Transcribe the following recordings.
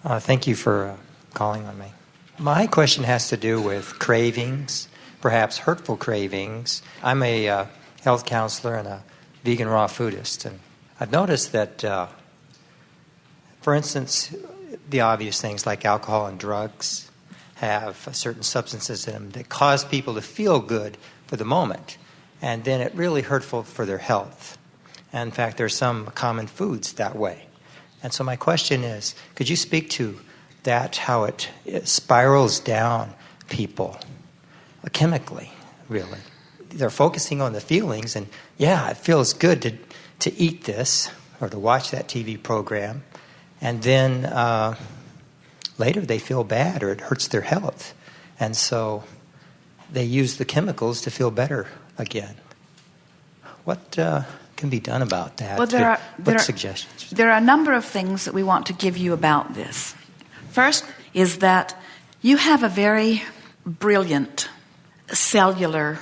Thank you for calling on me. My question has to do with cravings, perhaps hurtful cravings. I'm a health counselor and a vegan raw foodist, and I've noticed that, for instance, the obvious things like alcohol and drugs have certain substances in them that cause people to feel good for the moment, and then it really hurtful for their health. And in fact, there are some common foods that way. And so my question is, could you speak to that, how it spirals down people chemically, really? They're focusing on the feelings, and yeah, it feels good to eat this or to watch that TV program, and then later they feel bad or it hurts their health. And so they use the chemicals to feel better again. What can be done about that? Well, what suggestions? There are a number of things that we want to give you about this. First is that you have a very brilliant cellular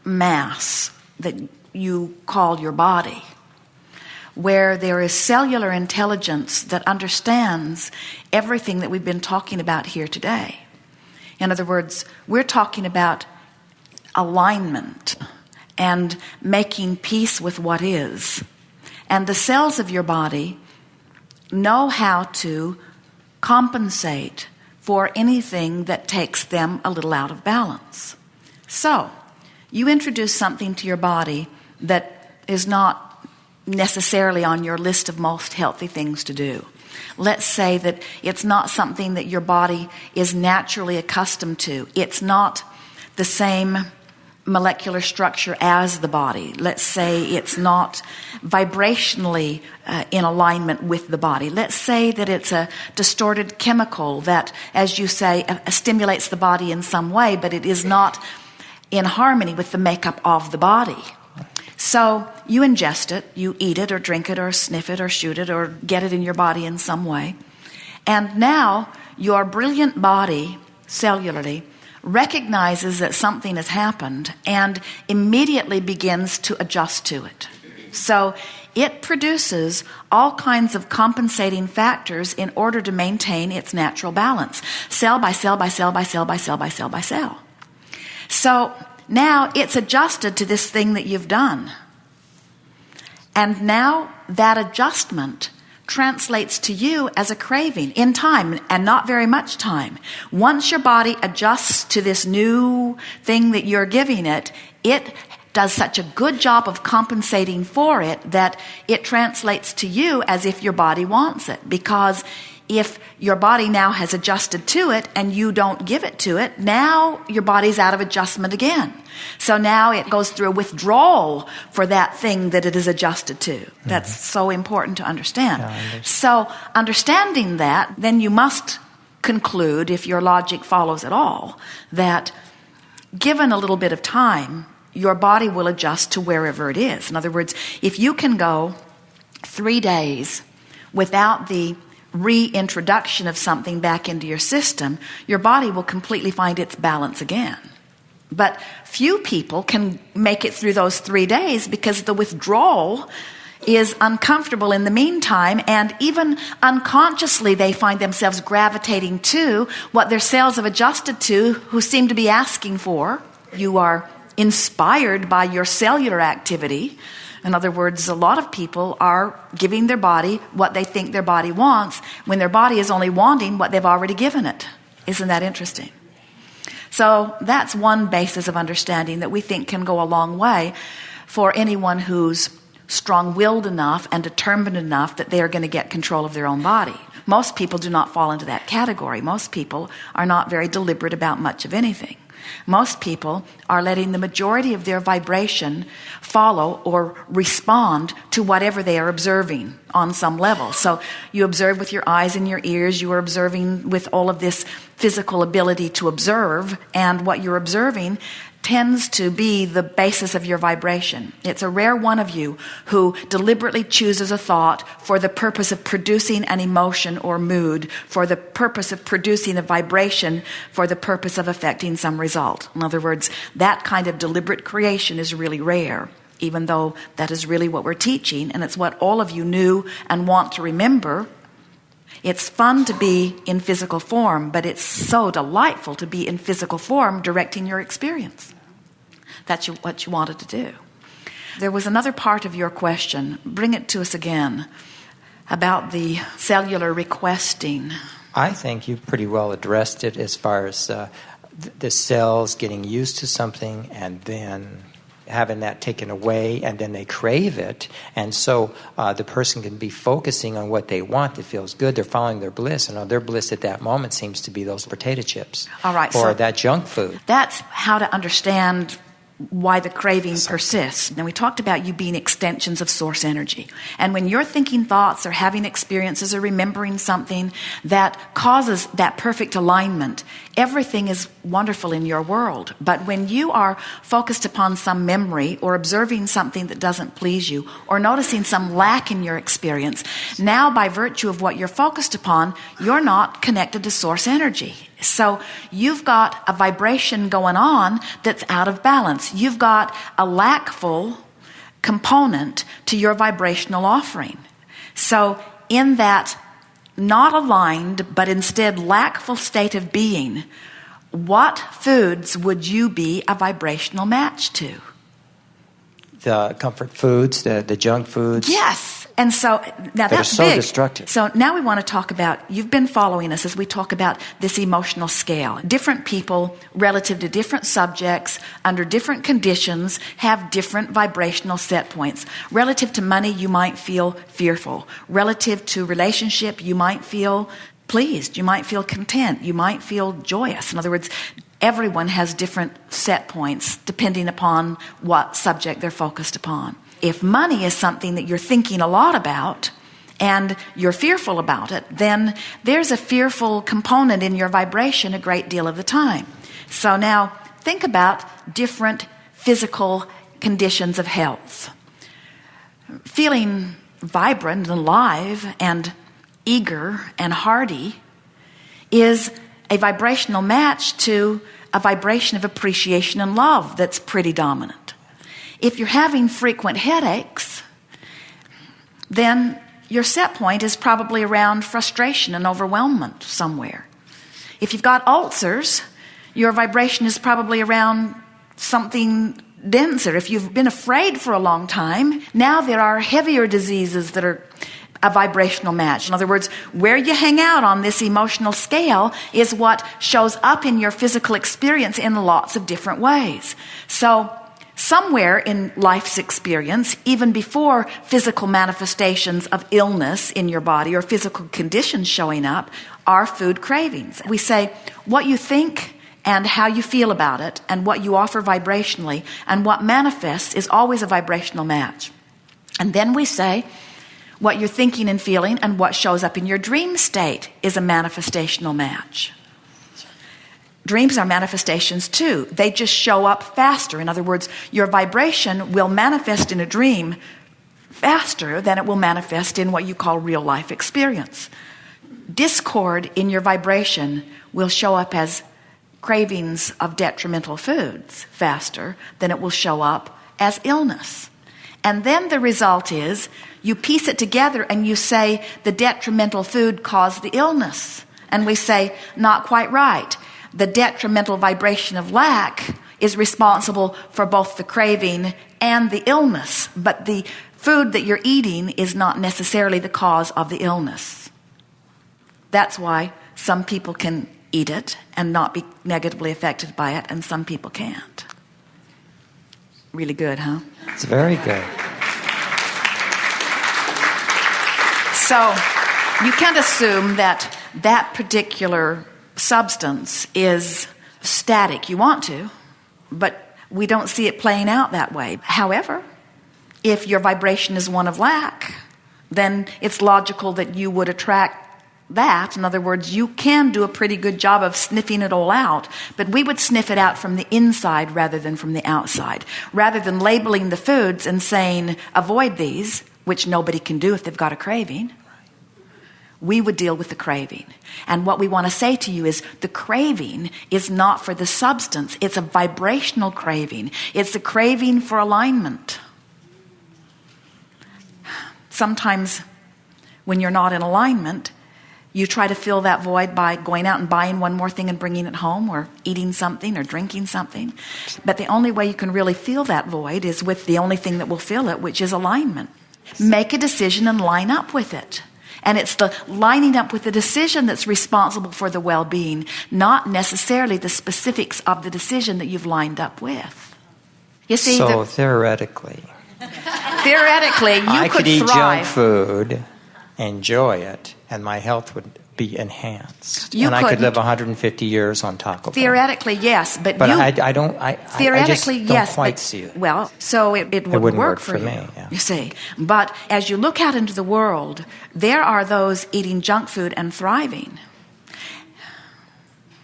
mass that you call your body, where there is cellular intelligence that understands everything that we've been talking about here today. In other words, we're talking about alignment and making peace with what is. And the cells of your body know how to compensate for anything that takes them a little out of balance. So, you introduce something to your body that is not necessarily on your list of most healthy things to do. Let's say that it's not something that your body is naturally accustomed to. It's not the same molecular structure as the body. Let's say it's not vibrationally in alignment with the body. Let's say that it's a distorted chemical that, as you say, stimulates the body in some way, but it is not in harmony with the makeup of the body. So you ingest it, you eat it or drink it or sniff it or shoot it or get it in your body in some way. And now your brilliant body, cellularly, recognizes that something has happened and immediately begins to adjust to it. So it produces all kinds of compensating factors in order to maintain its natural balance, cell by cell by cell by cell by cell by cell by cell. So now it's adjusted to this thing that you've done. And now that adjustment translates to you as a craving in time, and not very much time. Once your body adjusts to this new thing that you're giving it, it does such a good job of compensating for it that it translates to you as if your body wants it. Because if your body now has adjusted to it and you don't give it to it, now your body's out of adjustment again. So now it goes through a withdrawal for that thing that it is adjusted to. Mm-hmm. That's so important to understand. So understanding that, then you must conclude, if your logic follows at all, that given a little bit of time, your body will adjust to wherever it is. In other words, if you can go 3 days without the reintroduction of something back into your system, your body will completely find its balance again. But few people can make it through those 3 days because the withdrawal is uncomfortable in the meantime, and even unconsciously they find themselves gravitating to what their cells have adjusted to, who seem to be asking for. You are inspired by your cellular activity. In other words, a lot of people are giving their body what they think their body wants when their body is only wanting what they've already given it. Isn't that interesting? So that's one basis of understanding that we think can go a long way for anyone who's strong-willed enough and determined enough that they are going to get control of their own body. Most people do not fall into that category. Most people are not very deliberate about much of anything. Most people are letting the majority of their vibration follow or respond to whatever they are observing on some level. So you observe with your eyes and your ears, you are observing with all of this physical ability to observe, and what you're observing tends to be the basis of your vibration. It's a rare one of you who deliberately chooses a thought for the purpose of producing an emotion or mood, for the purpose of producing a vibration, for the purpose of affecting some result. In other words, that kind of deliberate creation is really rare, even though that is really what we're teaching, and it's what all of you knew and want to remember. It's fun to be in physical form, but it's so delightful to be in physical form directing your experience. That's what you wanted to do. There was another part of your question. Bring it to us again about the cellular requesting. I think you pretty well addressed it as far as the cells getting used to something and then having that taken away, and then they crave it. And so the person can be focusing on what they want that feels good. They're following their bliss, and their bliss at that moment seems to be those potato chips. All right, or so that junk food. That's how to understand why the craving persists. Now, we talked about you being extensions of source energy. And when you're thinking thoughts or having experiences or remembering something that causes that perfect alignment, everything is wonderful in your world. But when you are focused upon some memory or observing something that doesn't please you or noticing some lack in your experience, now by virtue of what you're focused upon, you're not connected to source energy. So you've got a vibration going on that's out of balance. You've got a lackful component to your vibrational offering. So in that not aligned but instead lackful state of being, what foods would you be a vibrational match to? The comfort foods, the junk foods. Yes. And so now that's so big. Destructive. So now we want to talk about, you've been following us as we talk about this emotional scale. Different people relative to different subjects under different conditions have different vibrational set points. Relative to money, you might feel fearful. Relative to relationship, you might feel pleased. You might feel content. You might feel joyous. In other words, everyone has different set points depending upon what subject they're focused upon. If money is something that you're thinking a lot about and you're fearful about it, then there's a fearful component in your vibration a great deal of the time. So now think about different physical conditions of health. Feeling vibrant and alive and eager and hearty is a vibrational match to a vibration of appreciation and love that's pretty dominant. If you're having frequent headaches, then your set point is probably around frustration and overwhelmment somewhere. If you've got ulcers, your vibration is probably around something denser. If you've been afraid for a long time, now there are heavier diseases that are a vibrational match. In other words, where you hang out on this emotional scale is what shows up in your physical experience in lots of different ways. So somewhere in life's experience, even before physical manifestations of illness in your body or physical conditions showing up, are food cravings. We say what you think and how you feel about it and what you offer vibrationally and what manifests is always a vibrational match. And then we say what you're thinking and feeling and what shows up in your dream state is a manifestational match. Dreams are manifestations too. They just show up faster. In other words, your vibration will manifest in a dream faster than it will manifest in what you call real life experience. Discord in your vibration will show up as cravings of detrimental foods faster than it will show up as illness. And then the result is you piece it together and you say the detrimental food caused the illness. And we say, not quite right. The detrimental vibration of lack is responsible for both the craving and the illness. But the food that you're eating is not necessarily the cause of the illness. That's why some people can eat it and not be negatively affected by it, and some people can't. Really good, huh? It's very good. So you can't assume that that particular substance is static. You want to, but we don't see it playing out that way. However, if your vibration is one of lack, then it's logical that you would attract that. In other words, you can do a pretty good job of sniffing it all out, but we would sniff it out from the inside rather than from the outside. Rather than labeling the foods and saying, avoid these, which nobody can do if they've got a craving, we would deal with the craving. And what we want to say to you is the craving is not for the substance. It's a vibrational craving. It's a craving for alignment. Sometimes when you're not in alignment, You try to fill that void by going out and buying one more thing and bringing it home, or eating something or drinking something. But the only way you can really fill that void is with the only thing that will fill it, which is alignment. Make a decision and line up with it. And it's the lining up with the decision that's responsible for the well-being, not necessarily the specifics of the decision that you've lined up with. You see, so theoretically, you I could eat thrive. junk food, enjoy it, and my health would be enhanced. You and I could live couldn't. 150 years on Taco Bell. Theoretically, yes, but But you... I Theoretically, just don't yes, quite but, see it. well, so it wouldn't work for you, me. Yeah. you see. But as you look out into the world, there are those eating junk food and thriving.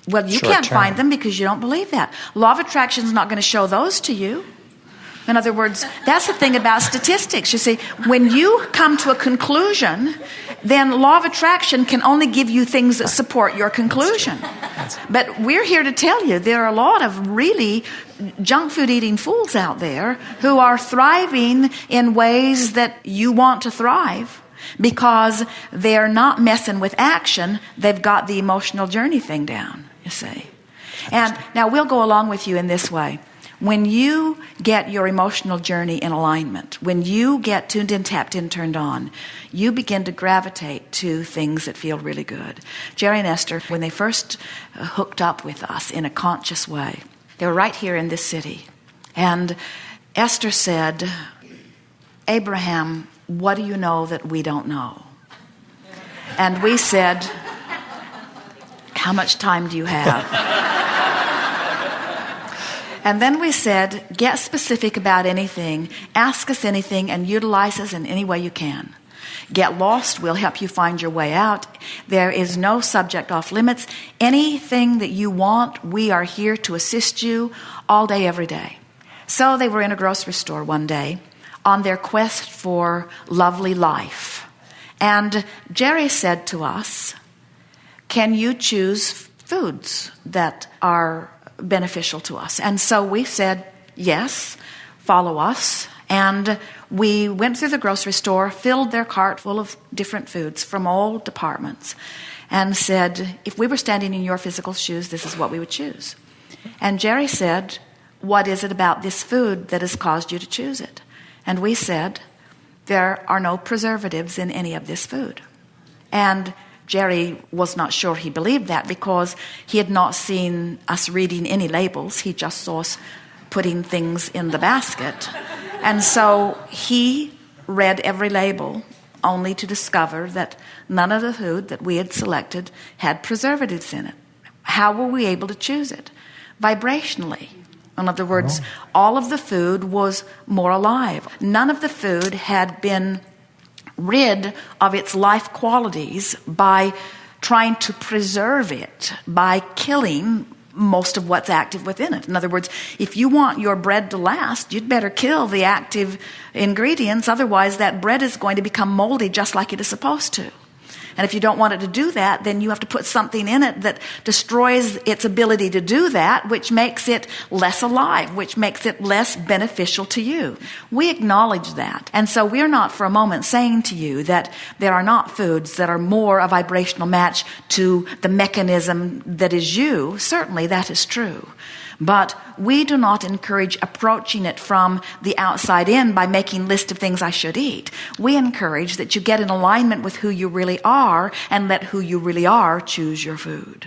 Well, you Short can't term. find them because you don't believe that. Law of attraction is not going to show those to you. In other words, that's the thing about statistics. You see, when you come to a conclusion, then law of attraction can only give you things that support your conclusion. But we're here to tell you there are a lot of really junk food eating fools out there who are thriving in ways that you want to thrive because they're not messing with action. They've got the emotional journey thing down, you see. And now we'll go along with you in this way. When you get your emotional journey in alignment, when you get tuned in, tapped in, turned on, you begin to gravitate to things that feel really good. Jerry and Esther, when they first hooked up with us in a conscious way, they were right here in this city. And Esther said, Abraham, what do you know that we don't know? And we said, how much time do you have? And then we said, get specific about anything, ask us anything, and utilize us in any way you can. Get lost, we'll help you find your way out. There is no subject off limits. Anything that you want, we are here to assist you all day, every day. So they were in a grocery store one day on their quest for lovely life. And Jerry said to us, can you choose foods that are beneficial to us? And so we said, yes, follow us. And we went through the grocery store, filled their cart full of different foods from all departments, and said, if we were standing in your physical shoes, this is what we would choose. And Jerry said, what is it about this food that has caused you to choose it? And we said, there are no preservatives in any of this food. And Jerry was not sure he believed that because he had not seen us reading any labels. He just saw us putting things in the basket. And so he read every label only to discover that none of the food that we had selected had preservatives in it. How were we able to choose it? Vibrationally. In other words, all of the food was more alive. None of the food had been rid of its life qualities by trying to preserve it, by killing most of what's active within it. In other words, if you want your bread to last, you'd better kill the active ingredients. Otherwise, that bread is going to become moldy just like it is supposed to. And if you don't want it to do that, then you have to put something in it that destroys its ability to do that, which makes it less alive, which makes it less beneficial to you. We acknowledge that. And so we're not for a moment saying to you that there are not foods that are more a vibrational match to the mechanism that is you. Certainly that is true. But we do not encourage approaching it from the outside in by making lists of things I should eat. We encourage that you get in alignment with who you really are and let who you really are choose your food.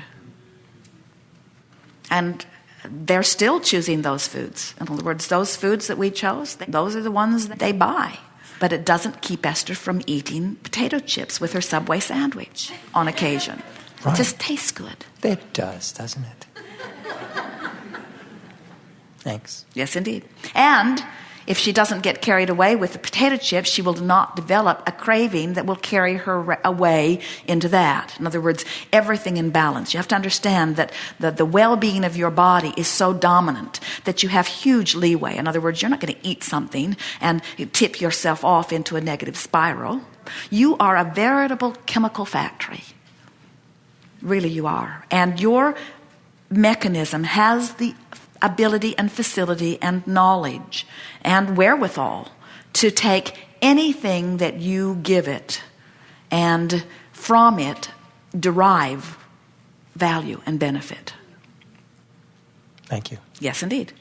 And they're still choosing those foods. In other words, those foods that we chose, those are the ones that they buy. But it doesn't keep Esther from eating potato chips with her Subway sandwich on occasion. Right. It just tastes good. It does, doesn't it? Thanks. Yes, indeed. And if she doesn't get carried away with the potato chips, she will not develop a craving that will carry her away into that. In other words, everything in balance. You have to understand that the well-being of your body is so dominant that you have huge leeway. In other words, you're not going to eat something and tip yourself off into a negative spiral. You are a veritable chemical factory. Really, you are. And your mechanism has the ability and facility and knowledge and wherewithal to take anything that you give it and from it derive value and benefit. Thank you. Yes, indeed.